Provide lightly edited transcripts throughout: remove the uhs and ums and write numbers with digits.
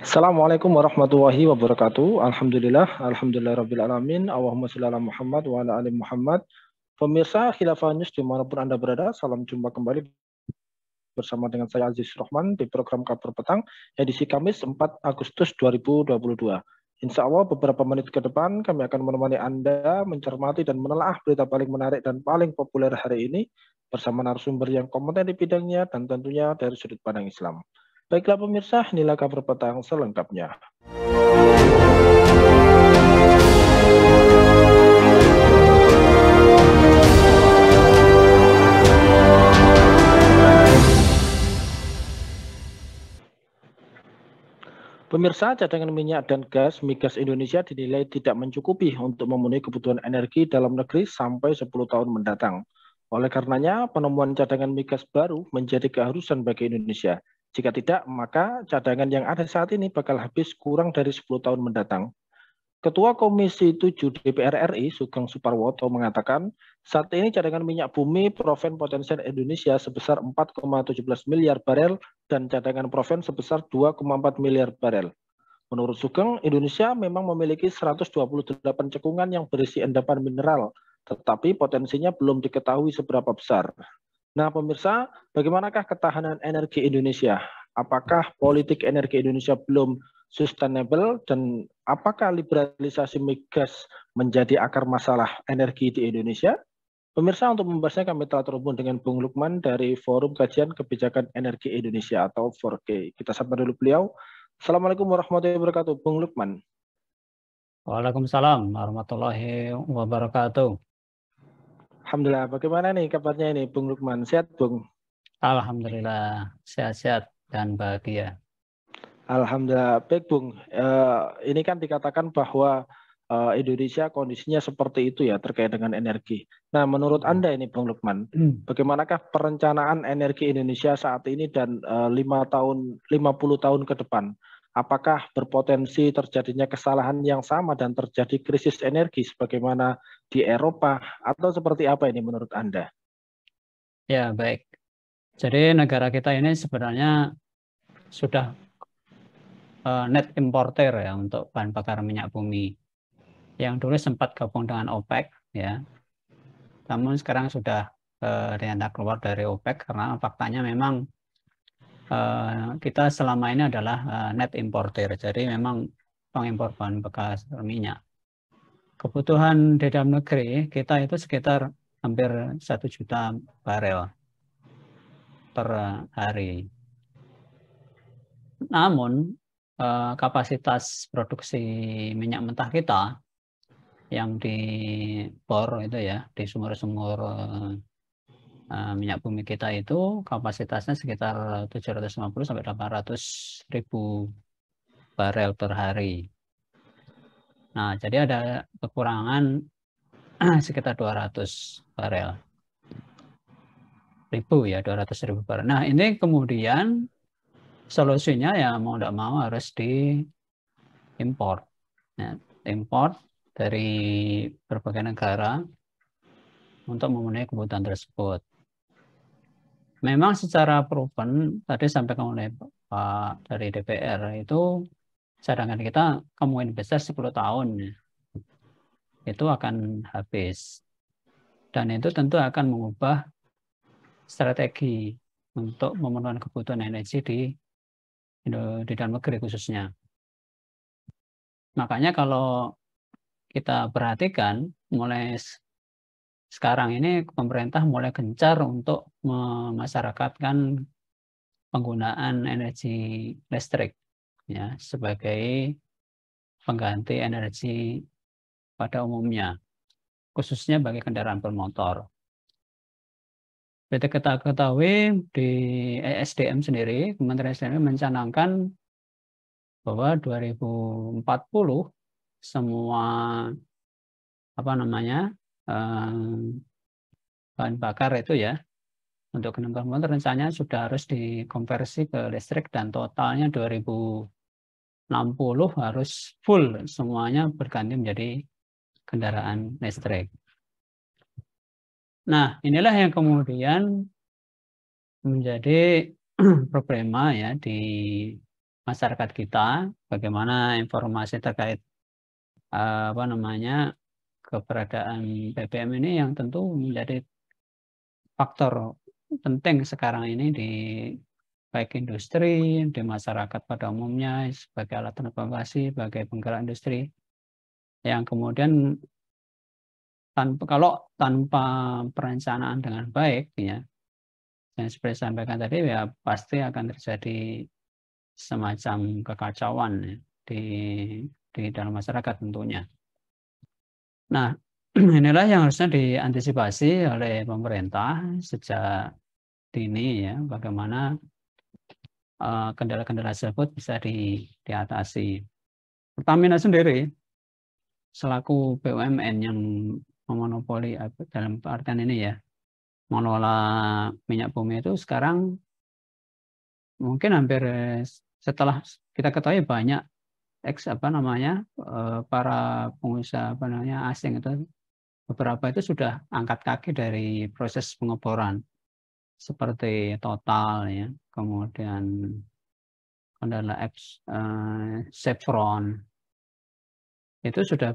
Assalamualaikum warahmatullahi wabarakatuh. Alhamdulillah rabbil alamin. Allahumma sholli ala Muhammad wa ala ali Muhammad. Pemirsa Khilafah News dimanapun Anda berada, salam jumpa kembali bersama dengan saya Aziz Rahman di program Kabar Petang edisi Kamis 4 Agustus 2022. Insya Allah beberapa menit ke depan kami akan menemani Anda mencermati dan menelaah berita paling menarik dan paling populer hari ini bersama narasumber yang kompeten di bidangnya dan tentunya dari sudut pandang Islam. Baiklah pemirsa, inilah Kabar Petang selengkapnya. Pemirsa, cadangan minyak dan gas migas Indonesia dinilai tidak mencukupi untuk memenuhi kebutuhan energi dalam negeri sampai 10 tahun mendatang. Oleh karenanya, penemuan cadangan migas baru menjadi keharusan bagi Indonesia. Jika tidak, maka cadangan yang ada saat ini bakal habis kurang dari 10 tahun mendatang. Ketua Komisi 7 DPR RI, Sugeng Suparwoto mengatakan, saat ini cadangan minyak bumi Proven potensial Indonesia sebesar 4,17 miliar barel dan cadangan Proven sebesar 2,4 miliar barel. Menurut Sugeng, Indonesia memang memiliki 128 cekungan yang berisi endapan mineral, tetapi potensinya belum diketahui seberapa besar. Nah, pemirsa, bagaimanakah ketahanan energi Indonesia? Apakah politik energi Indonesia belum sustainable dan apakah liberalisasi migas menjadi akar masalah energi di Indonesia? Pemirsa, untuk membahasnya kami telah terhubung dengan Bung Lukman dari Forum Kajian Kebijakan Energi Indonesia atau 4K. Kita sapa dulu beliau. Assalamualaikum warahmatullahi wabarakatuh, Bung Lukman. Waalaikumsalam warahmatullahi wabarakatuh. Alhamdulillah, bagaimana nih kabarnya ini, Bung Lukman? Sehat, Bung? Alhamdulillah, sehat-sehat dan bahagia. Alhamdulillah, baik Bung. Ini kan dikatakan bahwa Indonesia kondisinya seperti itu ya terkait dengan energi. Nah, menurut Anda ini Bung Lukman, bagaimanakah perencanaan energi Indonesia saat ini dan 50 tahun ke depan? Apakah berpotensi terjadinya kesalahan yang sama dan terjadi krisis energi sebagaimana di Eropa atau seperti apa ini menurut Anda? Ya, baik. Jadi negara kita ini sebenarnya sudah net importer ya untuk bahan bakar minyak bumi. Yang dulu sempat gabung dengan OPEC ya. Namun sekarang sudah ternyata keluar dari OPEC karena faktanya memang kita selama ini adalah net importer. Jadi memang pengimpor bahan bakar minyak. Kebutuhan di dalam negeri kita itu sekitar hampir 1 juta barel per hari. Namun kapasitas produksi minyak mentah kita yang di bor itu ya, di sumur-sumur minyak bumi kita itu kapasitasnya sekitar 750 sampai 800 ribu barel per hari. Nah, jadi ada kekurangan sekitar 200 barel. 200.000 barel. Nah, ini kemudian solusinya ya mau tidak mau harus diimpor. Nah, impor dari berbagai negara untuk memenuhi kebutuhan tersebut. Memang secara proven, tadi sampai oleh Pak dari DPR, itu cadangan kita kemungkinan besar 10 tahun itu akan habis. Dan itu tentu akan mengubah strategi untuk memenuhi kebutuhan energi di dalam negeri khususnya. Makanya kalau kita perhatikan mulai sekarang ini pemerintah mulai gencar untuk memasyarakatkan penggunaan energi listrik ya sebagai pengganti energi pada umumnya, khususnya bagi kendaraan bermotor. Seperti kita ketahui di ESDM sendiri, Kementerian SDM mencanangkan bahwa 2040 semua bahan bakar itu ya untuk kendaraan bermotor rencananya sudah harus dikonversi ke listrik dan totalnya 2060 harus full semuanya berganti menjadi kendaraan listrik. Nah, inilah yang kemudian menjadi problema ya di masyarakat kita, bagaimana informasi terkait keberadaan BBM ini yang tentu menjadi faktor penting sekarang ini di baik industri, di masyarakat pada umumnya sebagai alat transportasi, sebagai penggerak industri yang kemudian kalau tanpa perencanaan dengan baik ya, yang seperti sampaikan tadi ya pasti akan terjadi semacam kekacauan ya, di dalam masyarakat tentunya. Nah, inilah yang harusnya diantisipasi oleh pemerintah sejak dini ya, bagaimana kendala-kendala tersebut bisa diatasi. Pertamina sendiri selaku BUMN yang memonopoli dalam artian ini ya, mengelola minyak bumi itu sekarang mungkin hampir setelah kita ketahui banyak para pengusaha asing itu beberapa itu sudah angkat kaki dari proses pengeboran seperti Total ya, kemudian kendala Chevron itu sudah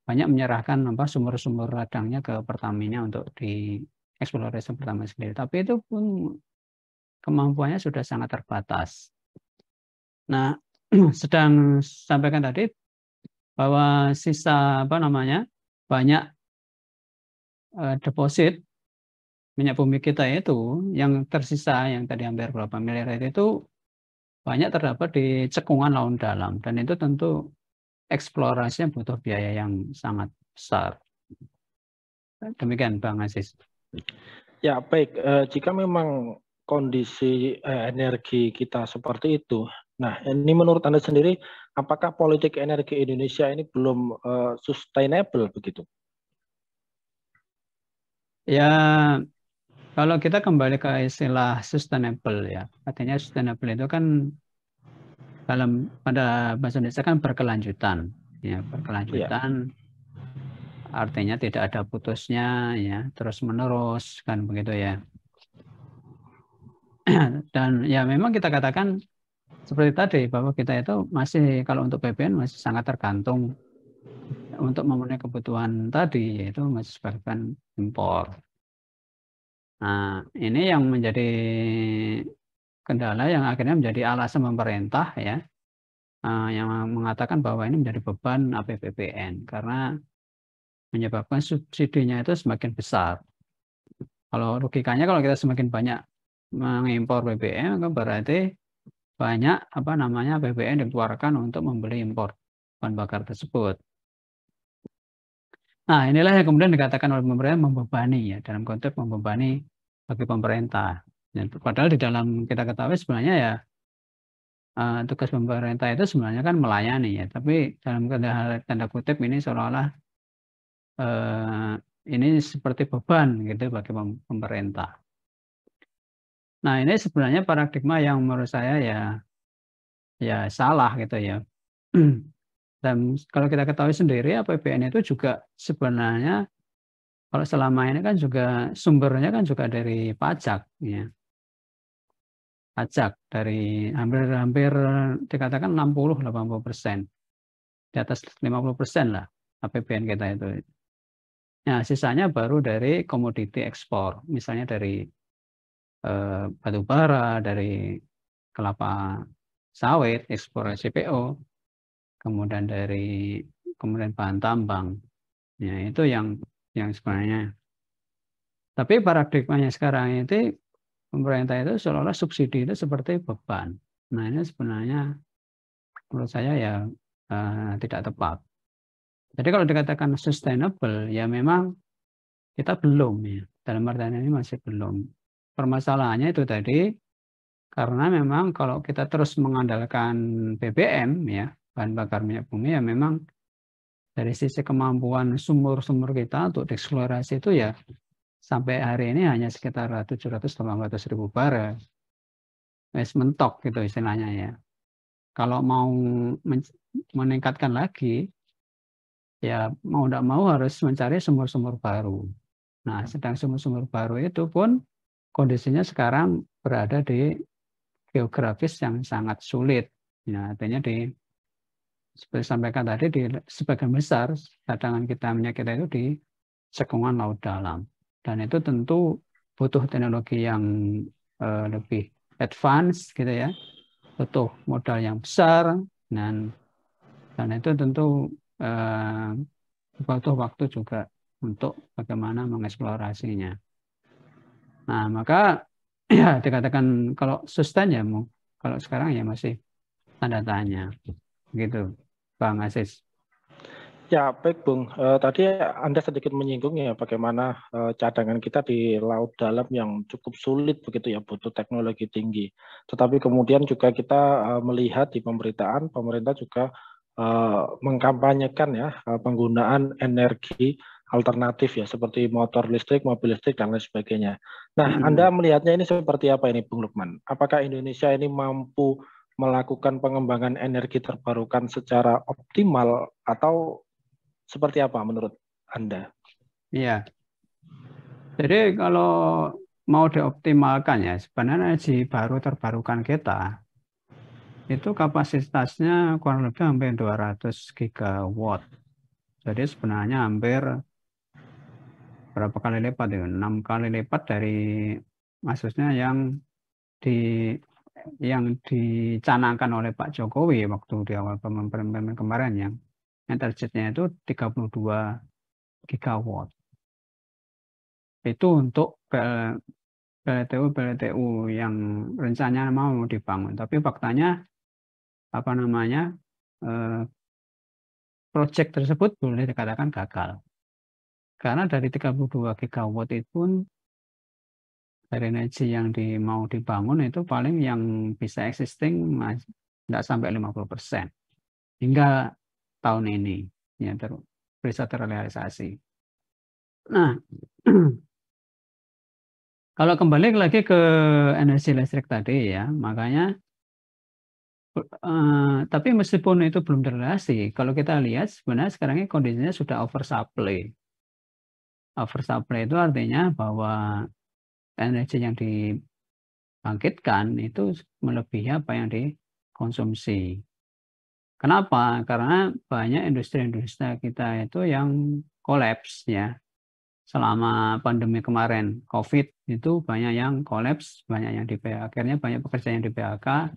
banyak menyerahkan sumber-sumber ladangnya ke Pertamina untuk dieksplorasi Pertamina sendiri. Tapi itu pun kemampuannya sudah sangat terbatas. Nah, sedang sampaikan tadi bahwa sisa banyak deposit minyak bumi kita itu yang tersisa yang tadi hampir berapa miliar itu banyak terdapat di cekungan laut dalam dan itu tentu eksplorasinya butuh biaya yang sangat besar. Demikian Bang Aziz. Ya baik, jika memang kondisi energi kita seperti itu, nah ini menurut Anda sendiri, apakah politik energi Indonesia ini belum sustainable begitu? Ya, kalau kita kembali ke istilah sustainable ya, artinya sustainable itu kan pada bahasa Indonesia kan berkelanjutan, ya berkelanjutan, artinya tidak ada putusnya, ya terus menerus kan begitu ya. Dan ya memang kita katakan seperti tadi bahwa kita itu masih kalau untuk BBM masih sangat tergantung untuk memenuhi kebutuhan tadi yaitu masih sebagian impor. Nah ini yang menjadi kendala yang akhirnya menjadi alasan pemerintah ya yang mengatakan bahwa ini menjadi beban APBN karena menyebabkan subsidinya itu semakin besar. Kalau logikanya kalau kita semakin banyak mengimpor BBM kan berarti banyak BBM dikeluarkan untuk membeli impor bahan bakar tersebut. Nah inilah yang kemudian dikatakan oleh pemerintah membebani ya dalam konteks membebani bagi pemerintah. Dan padahal di dalam kita ketahui sebenarnya ya tugas pemerintah itu sebenarnya kan melayani ya, tapi dalam tanda kutip ini seolah-olah ini seperti beban gitu bagi pemerintah. Nah ini sebenarnya paradigma yang menurut saya ya salah gitu ya. Dan kalau kita ketahui sendiri APBN itu juga sebenarnya kalau selama ini kan juga sumbernya kan juga dari pajak ya. Pajak dari hampir dikatakan 60-80%, di atas 50% lah APBN kita itu. Nah sisanya baru dari komoditi ekspor, misalnya dari batu bara, dari kelapa sawit, ekspor CPO, kemudian bahan tambang. Ya itu yang sebenarnya. Tapi paradigmanya sekarang itu pemerintah itu seolah-olah subsidi itu seperti beban. Nah ini sebenarnya menurut saya ya tidak tepat. Jadi kalau dikatakan sustainable ya memang kita belum ya. Dalam artian ini masih belum. Permasalahannya itu tadi karena memang kalau kita terus mengandalkan BBM ya bahan bakar minyak bumi ya memang dari sisi kemampuan sumur-sumur kita untuk dieksplorasi itu ya sampai hari ini hanya sekitar 700-800 ribu barel. Mentok gitu istilahnya ya. Kalau mau meningkatkan lagi, ya mau tidak mau harus mencari sumur-sumur baru. Nah, sedang sumur-sumur baru itu pun kondisinya sekarang berada di geografis yang sangat sulit. Ya, artinya seperti sampaikan tadi, di sebagian besar cadangan kita minyak kita itu di cekungan laut dalam. Dan itu tentu butuh teknologi yang lebih advance gitu ya, butuh modal yang besar, dan itu tentu butuh waktu juga untuk bagaimana mengeksplorasinya. Nah, maka ya dikatakan kalau sustain ya, kalau sekarang ya masih tanda tanya, gitu, Bang Aziz. Ya, baik Bung. Tadi Anda sedikit menyinggung ya bagaimana cadangan kita di laut dalam yang cukup sulit begitu ya, butuh teknologi tinggi. Tetapi kemudian juga kita melihat di pemberitaan, pemerintah juga mengkampanyekan ya penggunaan energi alternatif ya, seperti motor listrik, mobil listrik, dan lain sebagainya. Nah, Anda melihatnya ini seperti apa ini, Bung Lukman? Apakah Indonesia ini mampu melakukan pengembangan energi terbarukan secara optimal atau seperti apa menurut Anda? Iya. Jadi kalau mau dioptimalkan ya, sebenarnya energi baru terbarukan kita itu kapasitasnya kurang lebih hampir 200 gigawatt. Jadi sebenarnya hampir berapa kali lipat ya? 6 kali lipat dari maksudnya yang dicanangkan oleh Pak Jokowi waktu di awal pemerintahan kemarin, yang targetnya itu 32 gigawatt. Itu untuk PLTU yang rencananya mau dibangun. Tapi faktanya proyek tersebut boleh dikatakan gagal. Karena dari 32 gigawatt itu pun dari energi yang mau dibangun itu paling yang bisa existing tidak sampai 50% hingga tahun ini ya bisa terrealisasi. Nah, kalau kembali lagi ke energi listrik tadi ya, makanya tapi meskipun itu belum terrealisasi, kalau kita lihat sebenarnya sekarang ini kondisinya sudah oversupply. Oversupply itu artinya bahwa energi yang dibangkitkan itu melebihi apa yang dikonsumsi. Kenapa? Karena banyak industri-industri kita itu yang kolaps ya. Selama pandemi kemarin, COVID itu banyak yang kolaps, banyak yang di PHK. Akhirnya banyak pekerja yang di PHK,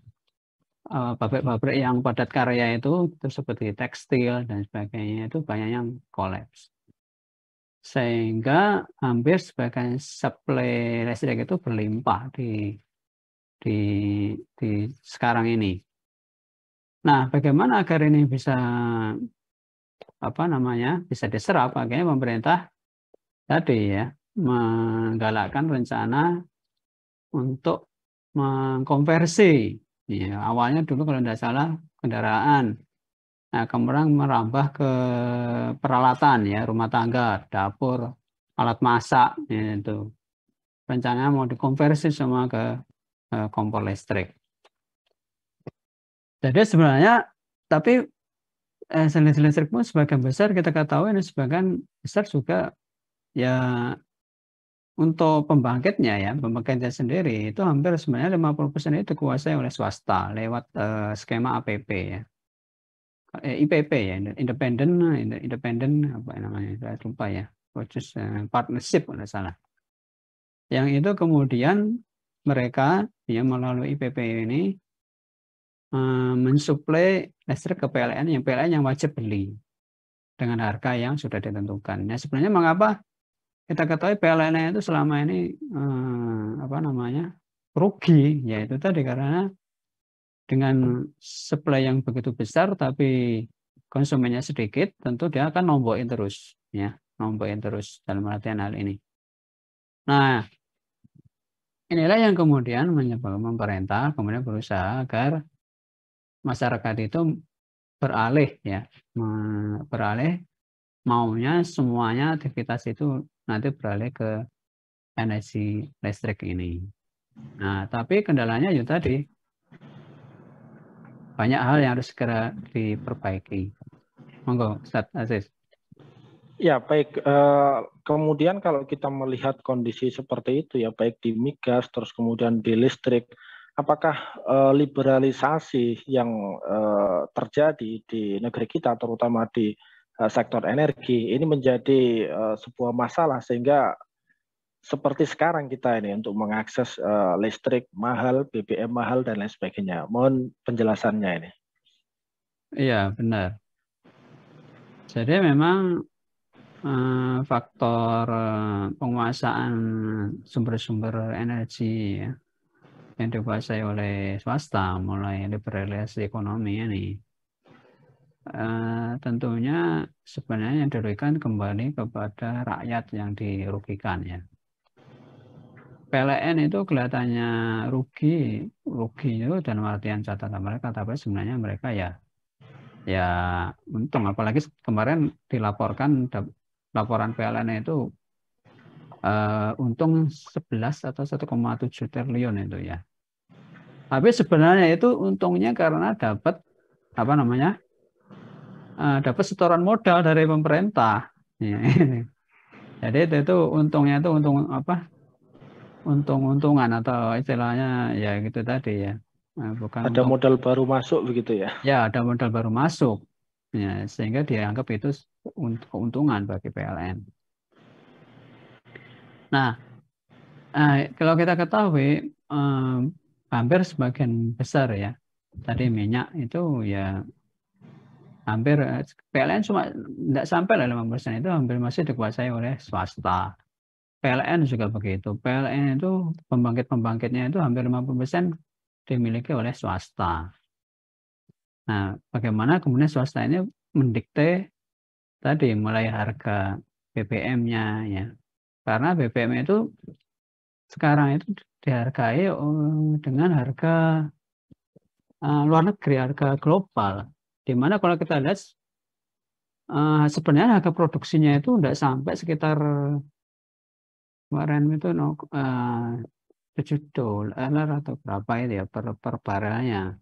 pabrik-pabrik yang padat karya itu seperti tekstil dan sebagainya itu banyak yang kolaps. Sehingga hampir sebagian supply listrik itu berlimpah di sekarang ini. Nah, bagaimana agar ini bisa bisa diserap? Akhirnya pemerintah tadi ya menggalakkan rencana untuk mengkonversi. Ya, awalnya dulu kalau tidak salah kendaraan, nah kemudian merambah ke peralatan ya, rumah tangga, dapur, alat masak, ya, itu rencananya mau dikonversi semua ke kompor listrik. Jadi sebenarnya, tapi listrik pun sebagian besar kita ketahui, ini sebagian besar juga ya untuk pembangkitnya ya, pembangkitnya sendiri itu hampir sebenarnya 50% itu dikuasai oleh swasta lewat skema APP ya. IPP ya, independen apa namanya, saya lupa ya, partnership kalau salah. Yang itu kemudian mereka ya melalui IPP ini mensuplai listrik ke PLN yang wajib beli dengan harga yang sudah ditentukan. Ya sebenarnya mengapa kita ketahui PLN itu selama ini rugi, yaitu tadi karena dengan supply yang begitu besar tapi konsumennya sedikit, tentu dia akan nombokin terus dalam artian hal ini. Nah, inilah yang kemudian menyebabkan pemerintah kemudian berusaha agar masyarakat itu beralih maunya semuanya aktivitas itu nanti beralih ke energi listrik ini. Nah, tapi kendalanya itu tadi banyak hal yang harus segera diperbaiki. Monggo, Ustaz Aziz. Ya, baik. Kemudian kalau kita melihat kondisi seperti itu ya, baik di migas, terus kemudian di listrik, apakah liberalisasi yang terjadi di negeri kita, terutama di sektor energi, ini menjadi sebuah masalah sehingga seperti sekarang kita ini untuk mengakses listrik mahal, BBM mahal, dan lain sebagainya. Mohon penjelasannya ini. Iya, benar. Jadi memang faktor penguasaan sumber-sumber energi ya, yang dikuasai oleh swasta, mulai liberalisasi ekonomi ini, tentunya sebenarnya yang dirugikan kembali kepada rakyat yang dirugikan ya. PLN itu kelihatannya rugi itu dalam artian catatan mereka, tapi sebenarnya mereka ya untung. Apalagi kemarin dilaporkan laporan PLN itu untung 11 atau 1,7 triliun itu ya. Tapi sebenarnya itu untungnya karena dapat dapat setoran modal dari pemerintah. Ya, jadi itu untungnya itu untung-untungan atau istilahnya ya gitu tadi ya. Bukan ada modal baru masuk begitu ya? Ya, ada modal baru masuk. Ya, sehingga dianggap itu keuntungan bagi PLN. Nah, kalau kita ketahui hampir sebagian besar ya tadi minyak itu ya hampir PLN cuma tidak sampai lah 5%, itu hampir masih dikuasai oleh swasta. PLN juga begitu. PLN itu pembangkitnya itu hampir 50% dimiliki oleh swasta. Nah, bagaimana kemudian swasta ini mendikte tadi mulai harga BBM-nya ya. Karena BBM itu sekarang itu dihargai dengan harga luar negeri, harga global. Di mana kalau kita lihat sebenarnya harga produksinya itu tidak sampai sekitar kemarin itu $7 atau berapa itu ya per barelnya.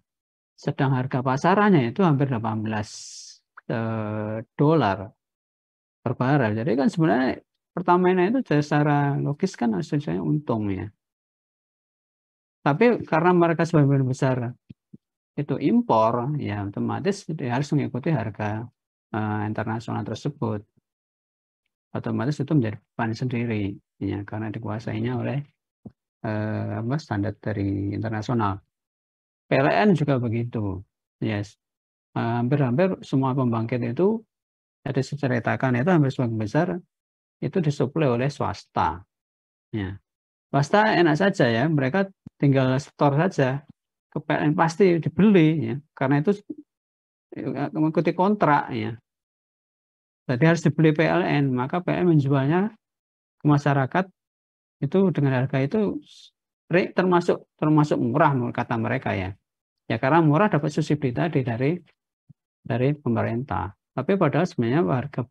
Sedang harga pasarannya itu hampir $18 per barel. Jadi kan sebenarnya Pertamina itu secara logis kan aslinya untung ya. Tapi karena mereka sebagian besar itu impor, ya otomatis harus mengikuti harga internasional tersebut. Otomatis itu menjadi beban sendiri, ya, karena dikuasainya oleh standar dari internasional. PLN juga begitu, yes. Hampir semua pembangkit itu, jadi diceritakan itu hampir sebagian besar itu disuplai oleh swasta. Ya. Swasta enak saja ya, mereka tinggal store saja ke PLN pasti dibeli ya, karena itu mengikuti kontrak ya. Jadi harus dibeli PLN, maka PLN menjualnya ke masyarakat itu dengan harga itu termasuk murah menurut kata mereka ya. Ya karena murah dapat subsidi tadi dari pemerintah. Tapi padahal sebenarnya harga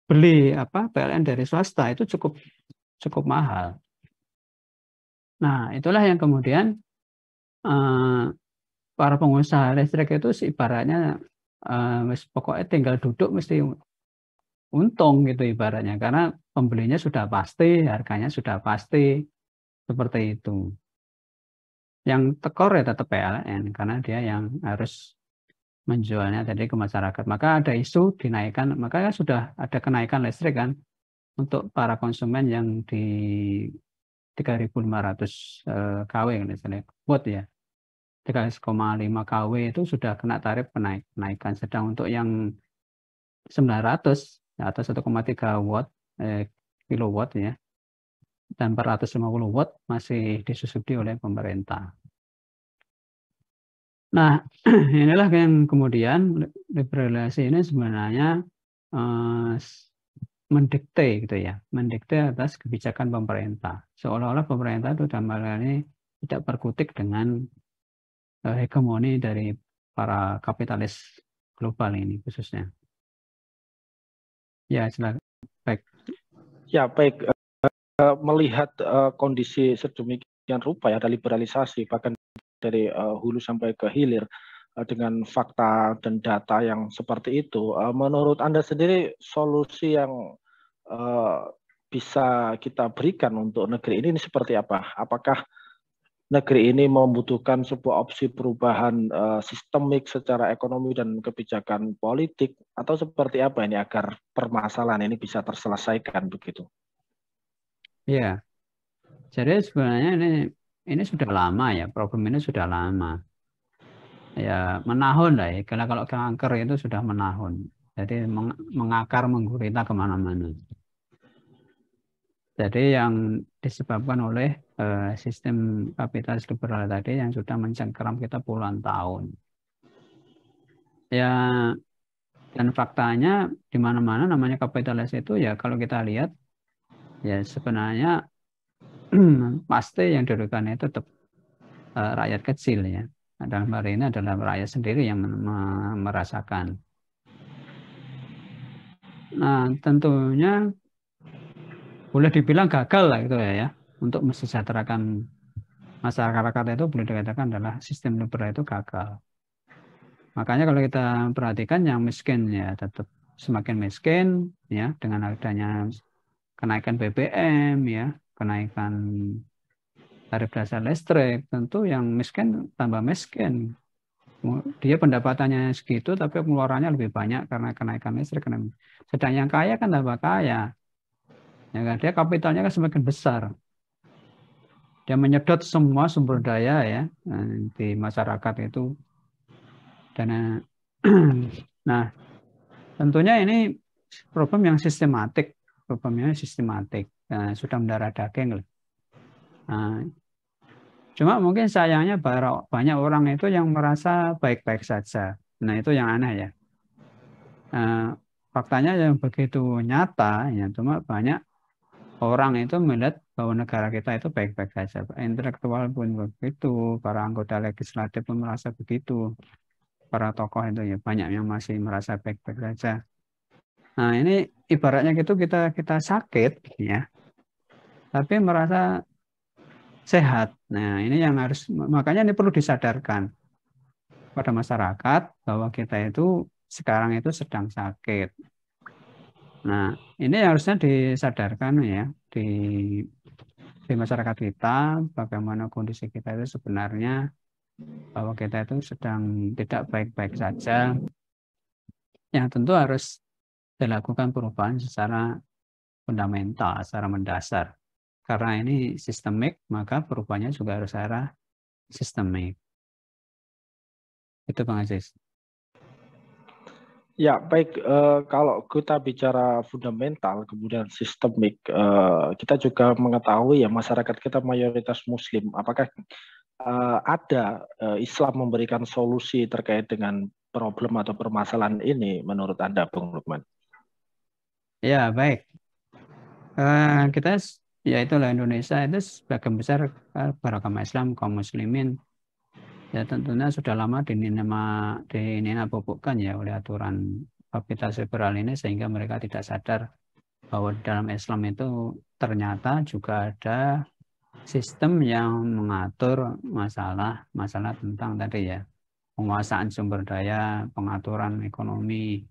beli PLN dari swasta itu cukup mahal. Nah, itulah yang kemudian para pengusaha listrik itu ibaratnya pokoknya tinggal duduk mesti untung gitu ibaratnya, karena pembelinya sudah pasti, harganya sudah pasti, seperti itu. Yang tekor ya tetap PLN karena dia yang harus menjualnya tadi ke masyarakat. Maka ada isu dinaikkan, maka sudah ada kenaikan listrik kan untuk para konsumen yang di 3.500 kW misalnya watt ya. 3,5 kW itu sudah kena tarif kenaikan. Sedang untuk yang 900 atau 1,3 kilowatt ya, dan 450 watt masih disubsidi oleh pemerintah. Nah, inilah yang kemudian liberalisasi ini sebenarnya mendikte gitu ya, mendikte atas kebijakan pemerintah. Seolah-olah pemerintah itu dalam hal ini tidak berkutik dengan hegemoni dari para kapitalis global ini khususnya. Ya, silakan. Baik. Ya, baik. Melihat kondisi sedemikian rupa ya, ada liberalisasi bahkan dari hulu sampai ke hilir dengan fakta dan data yang seperti itu. Menurut Anda sendiri solusi yang bisa kita berikan untuk negeri ini seperti apa? Apakah negeri ini membutuhkan sebuah opsi perubahan sistemik secara ekonomi dan kebijakan politik, atau seperti apa ini agar permasalahan ini bisa terselesaikan begitu? Ya, jadi sebenarnya ini sudah lama ya, problem ini sudah lama. Ya, menahun lah ya, karena kalau kanker itu sudah menahun. Jadi mengakar, menggurita kemana-mana. Jadi yang disebabkan oleh sistem kapitalis liberal tadi yang sudah mencengkeram kita puluhan tahun. Ya, dan faktanya di mana-mana namanya kapitalis itu ya kalau kita lihat ya sebenarnya pasti yang dirugikan itu tetap rakyat kecil ya. Dalam hal ini adalah rakyat sendiri yang merasakan. Nah, tentunya boleh dibilang gagal lah itu ya untuk mesejahterakan masyarakat itu boleh dikatakan adalah sistem liberal itu gagal. Makanya kalau kita perhatikan yang miskin ya tetap semakin miskin ya dengan adanya kenaikan BBM ya, kenaikan tarif dasar listrik, tentu yang miskin tambah miskin. Dia pendapatannya segitu tapi pengeluarannya lebih banyak karena kenaikan listrik. Sedang yang kaya kan tambah kaya. Ya kan? Dia kapitalnya kan semakin besar. Dia menyedot semua sumber daya ya di masyarakat itu. Dan nah, tentunya ini problem yang sistematik, problemnya sistematik. Nah, sudah mendarah daging. Nah, cuma mungkin sayangnya banyak orang itu yang merasa baik-baik saja. Nah, itu yang aneh ya. Nah, faktanya yang begitu nyata, ya cuma banyak orang itu melihat bahwa negara kita itu baik-baik saja. Intelektual pun begitu, para anggota legislatif pun merasa begitu. Para tokoh itu ya banyak yang masih merasa baik-baik saja. Nah, ini ibaratnya gitu kita sakit ya, tapi merasa sehat. Nah, ini yang harus makanya ini perlu disadarkan pada masyarakat bahwa kita itu sekarang itu sedang sakit. Nah, ini harusnya disadarkan ya di masyarakat kita bagaimana kondisi kita itu sebenarnya bahwa kita itu sedang tidak baik-baik saja. Yang tentu harus dilakukan perubahan secara fundamental, secara mendasar. Karena ini sistemik, maka perubahannya juga harus secara sistemik. Itu Bang Aziz. Ya, baik. Kalau kita bicara fundamental, kemudian sistemik, kita juga mengetahui ya masyarakat kita mayoritas Muslim. Apakah ada Islam memberikan solusi terkait dengan problem atau permasalahan ini menurut Anda, Bung Lukman? Ya, baik. Kita ya itulah Indonesia itu sebagian besar beragama Islam, kaum muslimin. Ya tentunya sudah lama dinina-bobokkan ya oleh aturan kapitalis liberal ini sehingga mereka tidak sadar bahwa dalam Islam itu ternyata juga ada sistem yang mengatur masalah tentang tadi ya penguasaan sumber daya, pengaturan ekonomi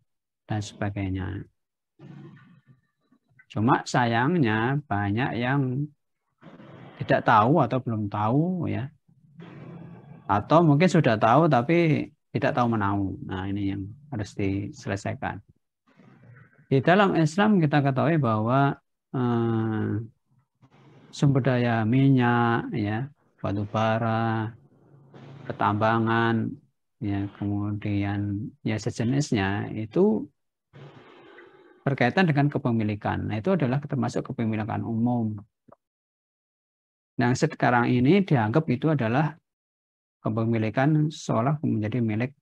dan sebagainya. Cuma sayangnya banyak yang tidak tahu atau belum tahu ya, atau mungkin sudah tahu tapi tidak tahu menahu. Nah ini yang harus diselesaikan. Di dalam Islam kita ketahui bahwa sumber daya minyak, ya, batu bara, pertambangan, ya, kemudian ya sejenisnya itu berkaitan dengan kepemilikan. Nah, itu adalah termasuk kepemilikan umum. Nah, sekarang ini dianggap itu adalah kepemilikan seolah menjadi milik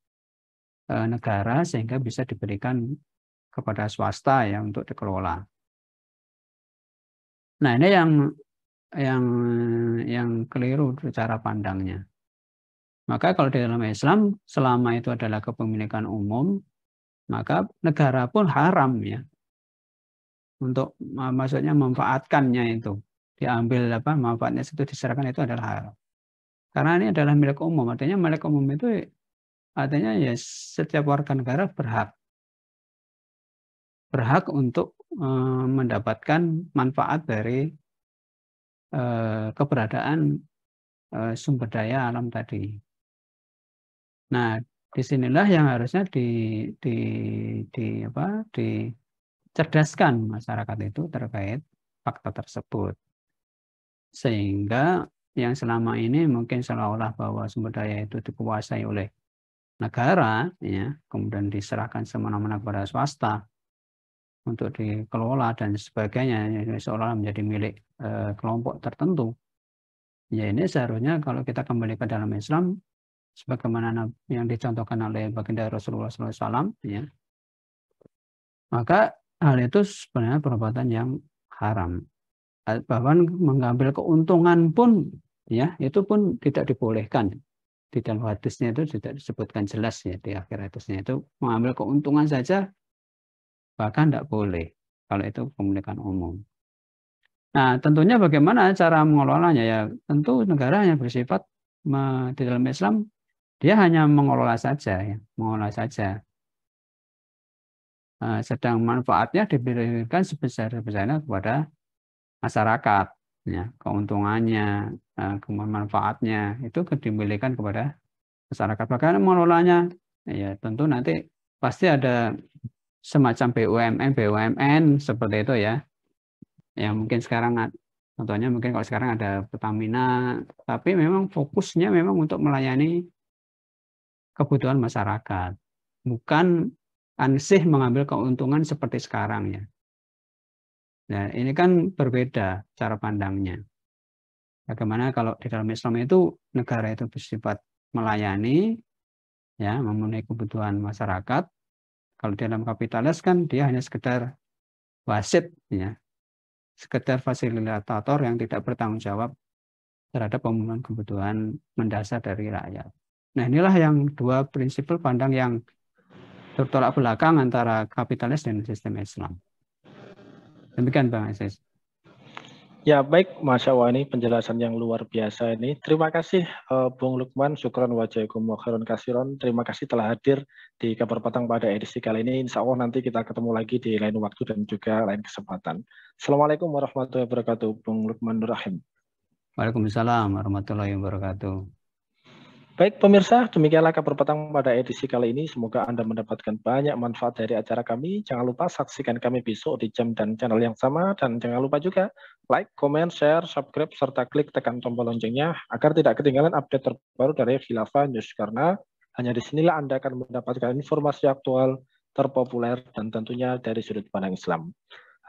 negara sehingga bisa diberikan kepada swasta ya untuk dikelola. Nah, ini yang keliru cara pandangnya. Maka kalau di dalam Islam selama itu adalah kepemilikan umum, maka negara pun haram ya untuk maksudnya memanfaatkannya itu. Diambil manfaatnya itu diserahkan itu adalah haram. Karena ini adalah milik umum, artinya milik umum itu artinya ya setiap warga negara berhak untuk mendapatkan manfaat dari keberadaan sumber daya alam tadi. Nah, disinilah yang harusnya dicerdaskan masyarakat itu terkait fakta tersebut. Sehingga yang selama ini mungkin seolah-olah bahwa sumber daya itu dikuasai oleh negara, ya, kemudian diserahkan semena-mena kepada swasta untuk dikelola dan sebagainya, seolah-olah menjadi milik kelompok tertentu. Ya ini seharusnya kalau kita kembali ke dalam Islam, sebagaimana yang dicontohkan oleh baginda Rasulullah SAW, ya, maka hal itu sebenarnya perbuatan yang haram. Bahkan mengambil keuntungan pun, ya, itu pun tidak dibolehkan. Di dalam hadisnya itu tidak disebutkan jelas, ya, di akhir hadisnya itu mengambil keuntungan saja bahkan tidak boleh kalau itu pemilikan umum. Nah, tentunya bagaimana cara mengelolanya, ya tentu negara yang bersifat di dalam Islam dia hanya mengelola saja, ya, mengelola saja. Sedang manfaatnya diberikan sebesar-besarnya kepada masyarakat, ya, keuntungannya, manfaatnya itu dimiliki kepada masyarakat. Bagaimana mengelolanya? Ya tentu nanti pasti ada semacam BUMN seperti itu, ya. Yang mungkin sekarang contohnya mungkin kalau sekarang ada Pertamina, tapi memang fokusnya memang untuk melayani kebutuhan masyarakat, bukan ansih mengambil keuntungan seperti sekarang, ya. Nah, ini kan berbeda cara pandangnya. Bagaimana kalau di dalam Islam itu negara itu bersifat melayani, ya, memenuhi kebutuhan masyarakat. Kalau di dalam kapitalis kan dia hanya sekedar wasit, ya, sekedar fasilitator yang tidak bertanggung jawab terhadap pemenuhan kebutuhan mendasar dari rakyat. Nah, inilah yang dua prinsip pandang yang bertolak belakang antara kapitalis dan sistem Islam. Demikian Bang Aziz. Ya baik, Masya Allah, ini penjelasan yang luar biasa ini. Terima kasih Bung Lukman, syukran wa jaikum wa khairan kasiron. Terima kasih telah hadir di Kabar Petang pada edisi kali ini. Insya Allah nanti kita ketemu lagi di lain waktu dan juga lain kesempatan. Assalamualaikum warahmatullahi wabarakatuh, Bung Lukman Nur Rahim. Waalaikumsalam warahmatullahi wabarakatuh. Baik pemirsa, demikianlah Kabar Petang pada edisi kali ini. Semoga Anda mendapatkan banyak manfaat dari acara kami. Jangan lupa saksikan kami besok di jam dan channel yang sama. Dan jangan lupa juga like, comment, share, subscribe, serta klik tekan tombol loncengnya agar tidak ketinggalan update terbaru dari Khilafah News. Karena hanya disinilah Anda akan mendapatkan informasi aktual, terpopuler, dan tentunya dari sudut pandang Islam.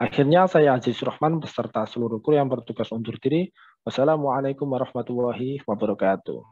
Akhirnya saya Aziz Rahman beserta seluruh kru yang bertugas undur diri. Wassalamualaikum warahmatullahi wabarakatuh.